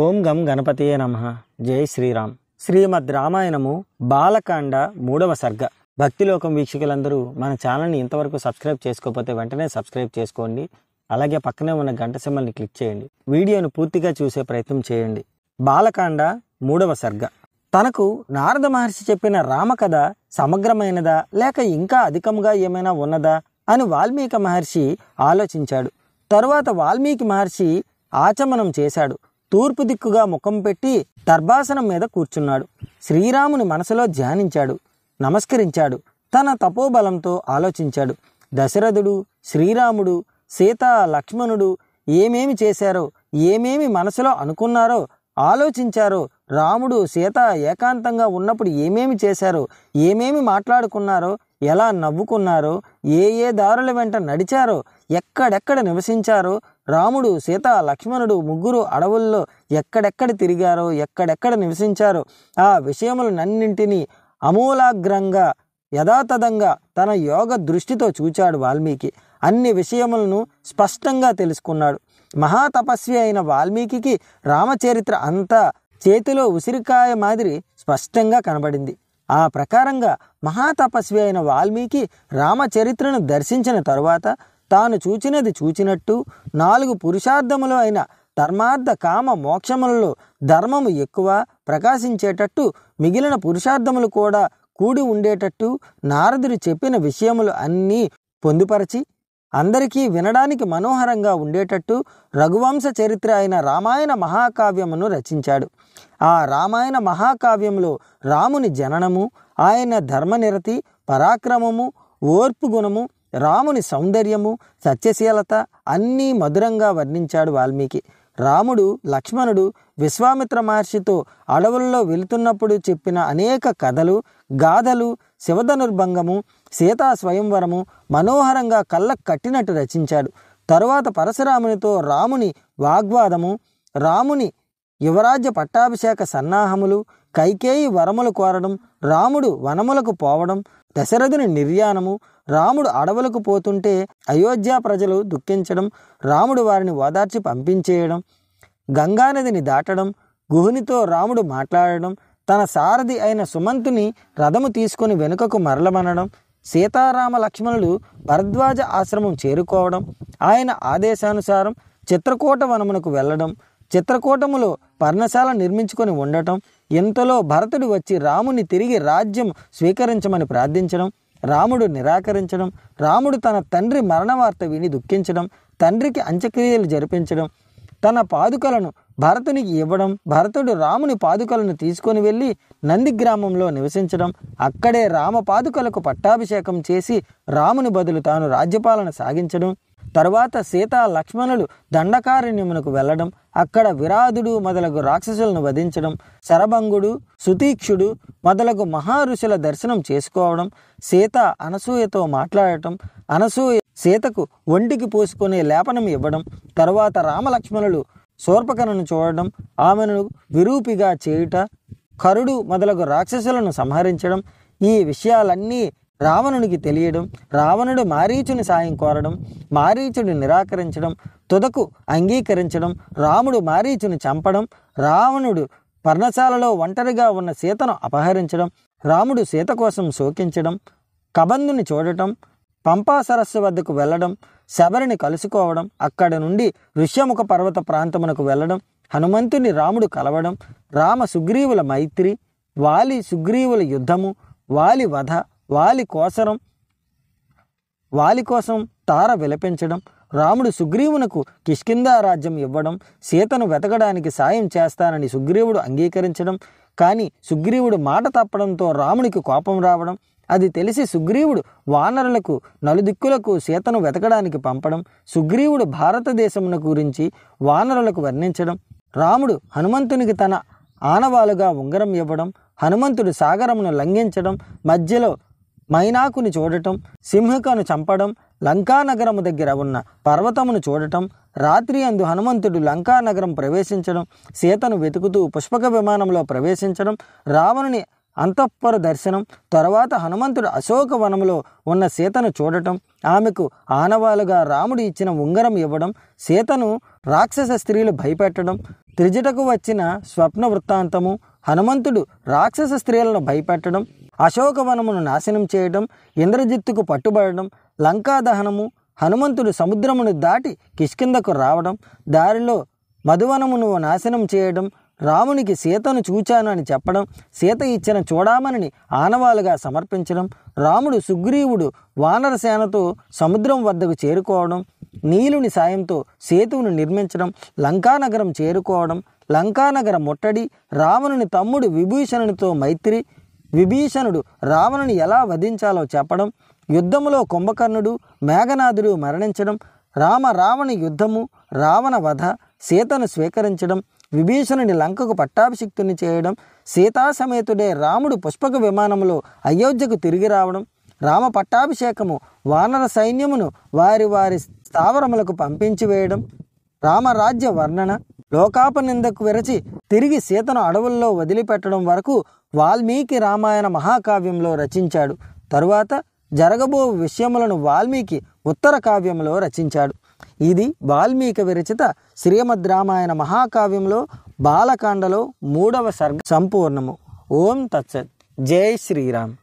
ఓం గం గణపతియే నమః. జై శ్రీరామ్. శ్రీమద్ రామాయణము బాలకాండ 3వ సర్గ. భక్తిలోకం వీక్షకులందరూ మన ఛానల్ని ఇంతవరకు సబ్స్క్రైబ్ చేసుకోకపోతే వెంటనే సబ్స్క్రైబ్ చేసుకోండి. అలాగే పక్కనే ఉన్న గంట సింబల్ని క్లిక్ చేయండి. వీడియోను పూర్తిగా చూసే ప్రయత్నం చేయండి. బాలకాండ 3వ సర్గ. తనకు నారద మహర్షి చెప్పిన రామకథ సమగ్రమైనదా లేక ఇంకా అధికంగా ఏమైనా ఉన్నదా అని వాల్మీకి మహర్షి ఆలోచించాడు. తరువాత వాల్మీకి మహర్షి ఆచమనం చేశాడు. తూర్పు దిక్కుగా ముఖం పెట్టి దర్భాసనం మీద కూర్చున్నాడు. శ్రీరాముని మనసులో ధ్యానించాడు, నమస్కరించాడు. తన తపోబలంతో ఆలోచించాడు. దశరథుడు, శ్రీరాముడు, సీత, లక్ష్మణుడు ఏమేమి చేశారో, ఏమేమి మనసులో అనుకున్నారో, ఆలోచించారో, రాముడు సీత ఏకాంతంగా ఉన్నప్పుడు ఏమేమి చేశారో, ఏమేమి మాట్లాడుకున్నారో, ఎలా నవ్వుకున్నారో, ఏ ఏ దారుల వెంట నడిచారో, ఎక్కడెక్కడ నివసించారో, రాముడు సీత లక్ష్మణుడు ముగ్గురు అడవుల్లో ఎక్కడెక్కడ తిరిగారో, ఎక్కడెక్కడ నివసించారో ఆ విషయములనన్నింటినీ అమూలాగ్రంగా యథాతథంగా తన యోగ దృష్టితో చూచాడు వాల్మీకి. అన్ని విషయములను స్పష్టంగా తెలుసుకున్నాడు. మహాతపస్వి అయిన వాల్మీకి రామచరిత్ర అంతా చేతిలో ఉసిరికాయ మాదిరి స్పష్టంగా కనబడింది. ఆ ప్రకారంగా మహాతపస్వి అయిన వాల్మీకి రామచరిత్రను దర్శించిన తరువాత తాను చూచినది చూచినట్టు 4 పురుషార్థములు అయిన ధర్మార్థ కామ మోక్షములలో ధర్మము ఎక్కువ ప్రకాశించేటట్టు మిగిలిన పురుషార్థములు కూడా కూడి ఉండేటట్టు నారదుడు చెప్పిన విషయములు అన్నీ పొందుపరచి అందరికీ వినడానికి మనోహరంగా ఉండేటట్టు రఘువంశ చరిత్ర అయిన రామాయణ మహాకావ్యమును రచించాడు. ఆ రామాయణ మహాకావ్యంలో రాముని జననము, ఆయన ధర్మనిరతి, పరాక్రమము, ఓర్పు గుణము, రాముని సౌందర్యము, సత్యశీలత అన్నీ మధురంగా వర్ణించాడు వాల్మీకి. రాముడు, లక్ష్మణుడు విశ్వామిత్ర మహర్షితో అడవుల్లో వెళుతున్నప్పుడు చెప్పిన అనేక కథలు, గాథలు, శివధనుర్భంగము, సీతా స్వయంవరము మనోహరంగా కళ్ళకు కట్టినట్టు రచించాడు. తరువాత పరశురామునితో రాముని వాగ్వాదము, రాముని యువరాజ్య పట్టాభిషేక సన్నాహములు, కైకేయి వరములు కోరడం, రాముడు వనములకు పోవడం, దశరథుని నిర్యాణము, రాముడు అడవులకు పోతుంటే అయోధ్య ప్రజలు దుఃఖించడం, రాముడు వారిని ఓదార్చి పంపించేయడం, గంగానదిని దాటడం, గుహునితో రాముడు మాట్లాడడం, తన సారథి అయిన సుమంతుని రథము తీసుకుని వెనుకకు మరలమనడం, సీతారామ లక్ష్మణులు భరద్వాజ ఆశ్రమం చేరుకోవడం, ఆయన ఆదేశానుసారం చిత్రకూట వనమునకు వెళ్ళడం, చిత్రకూటములో పర్ణశాల నిర్మించుకొని ఉండటం, ఇంతలో భరతుడు వచ్చి రాముని తిరిగి రాజ్యం స్వీకరించమని ప్రార్థించడం, రాముడు నిరాకరించడం, రాముడు తన తండ్రి మరణ వార్త విని దుఃఖించడం, తండ్రికి అంత్యక్రియలు జరిపించడం, తన పాదుకలను భరతునికి ఇవ్వడం, భరతుడు రాముని పాదుకలను తీసుకొని వెళ్ళి నంది గ్రామంలో నివసించడం, అక్కడే రామ పాదుకలకు పట్టాభిషేకం చేసి రాముని బదులు తాను రాజ్యపాలన సాగించడం, తరువాత సీతా లక్ష్మణులు దండకారణ్యమునకు వెళ్ళడం, అక్కడ విరాధుడు మొదలగు రాక్షసులను వధించడం, శరభంగుడు, సుతీక్షుడు మొదలగు మహారుషుల దర్శనం చేసుకోవడం, సీత అనసూయతో మాట్లాడటం, అనసూయ సీతకు ఒంటికి పూసుకునే లేపనం ఇవ్వడం, తరువాత రామలక్ష్మణులు శూర్పకణను చూడడం, ఆమెను విరూపిగా చేయుట, కరుడు మొదలగు రాక్షసులను సంహరించడం, ఈ విషయాలన్నీ రావణునికి తెలియడం, రావణుడు మారీచుని సాయం కోరడం, మారీచుడు నిరాకరించడం, తుదకు అంగీకరించడం, రాముడు మారీచుని చంపడం, రావణుడు పర్ణశాలలో ఒంటరిగా ఉన్న సీతను అపహరించడం, రాముడు సీత కోసం శోకించడం, కబంధుని చూడటం, పంపా సరస్సు వద్దకు వెళ్ళడం, శబరిని కలుసుకోవడం, అక్కడ నుండి ఋష్యముఖ పర్వత ప్రాంతమునకు వెళ్ళడం, హనుమంతుని రాముడు కలవడం, రామ సుగ్రీవుల మైత్రి, వాలి సుగ్రీవుల యుద్ధము, వాలి వధ, వాలి కోసం తార విలపించడం, రాముడు సుగ్రీవునకు కిష్కిందా రాజ్యం ఇవ్వడం, సీతను వెతకడానికి సాయం చేస్తానని సుగ్రీవుడు అంగీకరించడం, కానీ సుగ్రీవుడు మాట తప్పడంతో రామునికి కోపం రావడం, అది తెలిసి సుగ్రీవుడు వానరులకు నలుదిక్కులకు సీతను వెతకడానికి పంపడం, సుగ్రీవుడు భారతదేశమున గురించి వానరులకు వర్ణించడం, రాముడు హనుమంతునికి తన ఆనవాలుగా ఉంగరం ఇవ్వడం, హనుమంతుడు సాగరమును లంఘించడం, మధ్యలో మైనాకుని చూడటం, సింహికను చంపడం, లంకానగరము దగ్గర ఉన్న పర్వతమును చూడటం, రాత్రి అందు హనుమంతుడు లంకానగరం ప్రవేశించడం, సీతను వెతుకుతూ పుష్పక విమానంలో ప్రవేశించడం, రావణుని అంతఃపుర దర్శనం, తర్వాత హనుమంతుడు అశోకవనంలో ఉన్న సీతను చూడటం, ఆమెకు ఆనవాలుగా రాముడు ఇచ్చిన ఉంగరం ఇవ్వడం, సీతను రాక్షస స్త్రీలు భయపెట్టడం, త్రిజటకు వచ్చిన స్వప్న వృత్తాంతము, హనుమంతుడు రాక్షస స్త్రీలను భయపెట్టడం, అశోకవనమును నాశనం చేయడం, ఇంద్రజిత్తుకు పట్టుబడడం, లంకా దహనము, హనుమంతుడు సముద్రమును దాటి కిష్కిందకు రావడం, దారిలో మధువనమును నాశనం చేయడం, రామునికి సీతను చూచాను అని చెప్పడం, సీత ఇచ్చిన చూడామణిని ఆనవాలుగా సమర్పించడం, రాముడు సుగ్రీవుడు వానరసేనతో సముద్రం వద్దకు చేరుకోవడం, నీలుని సాయంతో సేతువును నిర్మించడం, లంకానగరం చేరుకోవడం, లంకానగర ముట్టడి, రావణుని తమ్ముడు విభీషణునితో మైత్రి, విభీషణుడు రావణుని ఎలా వధించాలో చెప్పడం, యుద్ధములో కుంభకర్ణుడు మేఘనాథుడు మరణించడం, రావణ యుద్ధము, రావణ వధ, సీతను స్వీకరించడం, విభీషణుని లంకకు పట్టాభిషిక్తుని చేయడం, సీతాసమేతుడే రాముడు పుష్పక విమానంలో అయోధ్యకు తిరిగి రావడం, రామ పట్టాభిషేకము, వానర సైన్యమును వారి వారి స్థావరములకు పంపించి వేయడం, రామరాజ్య వర్ణన, లోకాపనిందకు విరచి తిరిగి సీతను అడవుల్లో వదిలిపెట్టడం వరకు వాల్మీకి రామాయణ మహాకావ్యంలో రచించాడు. తరువాత జరగబో విషయములను వాల్మీకి ఉత్తర కావ్యంలో రచించాడు. ఇది వాల్మీకి విరచిత శ్రీమద్ రామాయణ మహాకావ్యంలో బాలకాండలో 3వ సర్గ సంపూర్ణము. ఓం తత్సత్. జై శ్రీరామ్.